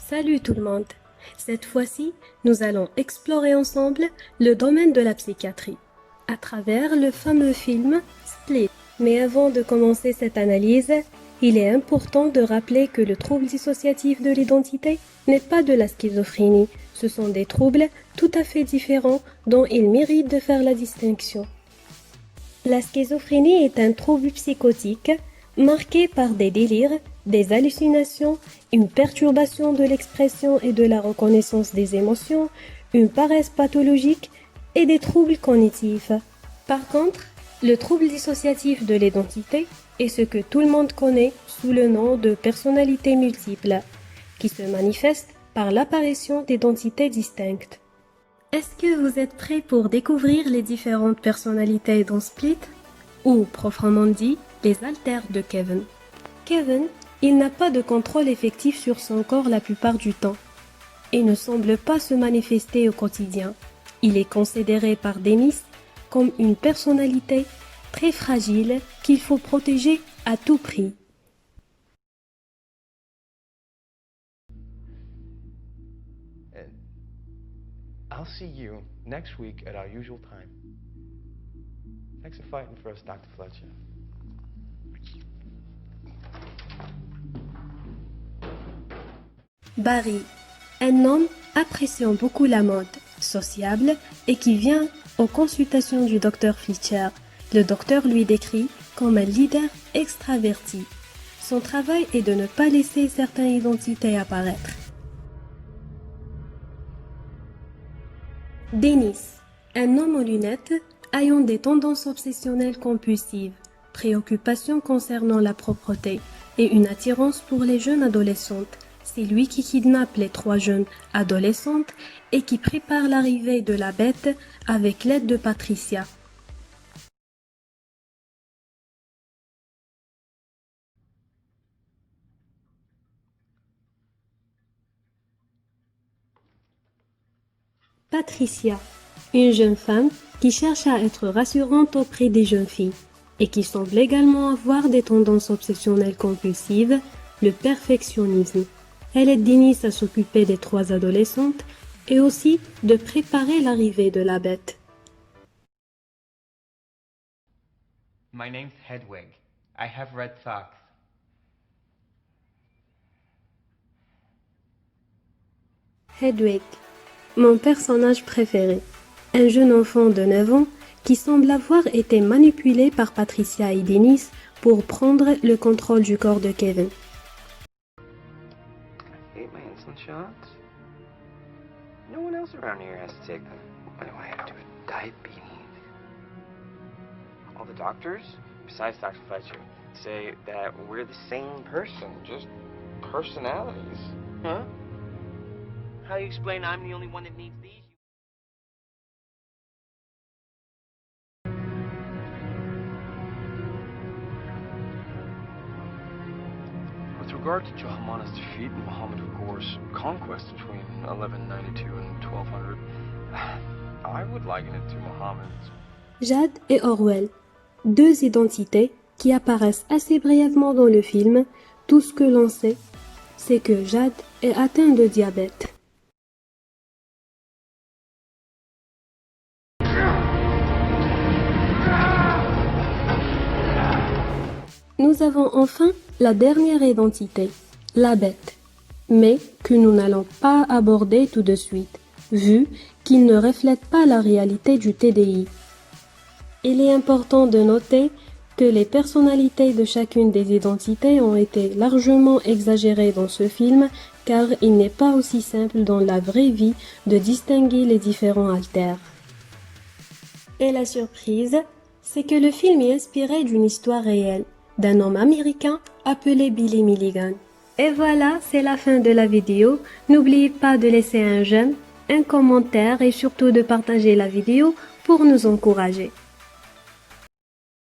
Salut tout le monde. Cette fois-ci, nous allons explorer ensemble le domaine de la psychiatrie à travers le fameux film Split. Mais avant de commencer cette analyse, il est important de rappeler que le trouble dissociatif de l'identité n'est pas de la schizophrénie. Ce sont des troubles tout à fait différents dont il mérite de faire la distinction. La schizophrénie est un trouble psychotique marqué par des délires, des hallucinations, une perturbation de l'expression et de la reconnaissance des émotions, une paresse pathologique et des troubles cognitifs. Par contre, le trouble dissociatif de l'identité est ce que tout le monde connaît sous le nom de personnalité multiple, qui se manifeste par l'apparition d'identités distinctes. Est-ce que vous êtes prêts pour découvrir les différentes personnalités dans Split, ou proprement dit, les alters de Kevin? Kevin, il n'a pas de contrôle effectif sur son corps la plupart du temps et ne semble pas se manifester au quotidien. Il est considéré par Dennis comme une personnalité très fragile qu'il faut protéger à tout prix. I'll see you next week at our usual time. Thanks for fighting for us, Dr. Fletcher. Barry, un homme appréciant beaucoup la mode, sociable et qui vient aux consultations du Dr. Fletcher. Le docteur lui décrit comme un leader extraverti. Son travail est de ne pas laisser certaines identités apparaître. Dennis, un homme aux lunettes ayant des tendances obsessionnelles compulsives, préoccupations concernant la propreté et une attirance pour les jeunes adolescentes. C'est lui qui kidnappe les 3 jeunes adolescentes et qui prépare l'arrivée de la bête avec l'aide de Patricia. Patricia, une jeune femme qui cherche à être rassurante auprès des jeunes filles et qui semble également avoir des tendances obsessionnelles compulsives, le perfectionnisme. Elle aide Dennis à s'occuper des 3 adolescentes et aussi de préparer l'arrivée de la bête. My name's Hedwig. I have red socks. Hedwig, mon personnage préféré, un jeune enfant de 9 ans qui semble avoir été manipulé par Patricia et Dennis pour prendre le contrôle du corps de Kevin. I hate my insulin shots. No one else around here has to take them. Why do I have to? Diabetes. All the doctors, besides Dr. Fletcher, say that we're the same person, just personalities. Huh? How do you explain I'm the only one that needs these? With regard to Jahamana's defeat and Muhammad Ghor's conquest between 1192 and 1200, I would liken it to Muhammad's. Jade et Orwell, 2 identités qui apparaissent assez brièvement dans le film. Tout ce que l'on sait, c'est que Jade est atteint de diabète. Nous avons enfin la dernière identité, la bête, mais que nous n'allons pas aborder tout de suite, vu qu'il ne reflète pas la réalité du TDI. Il est important de noter que les personnalités de chacune des identités ont été largement exagérées dans ce film, car il n'est pas aussi simple dans la vraie vie de distinguer les différents alters. Et la surprise, c'est que le film est inspiré d'une histoire réelle, d'un homme américain appelé Billy Milligan. Et voilà, c'est la fin de la vidéo. N'oubliez pas de laisser un j'aime, un commentaire et surtout de partager la vidéo pour nous encourager.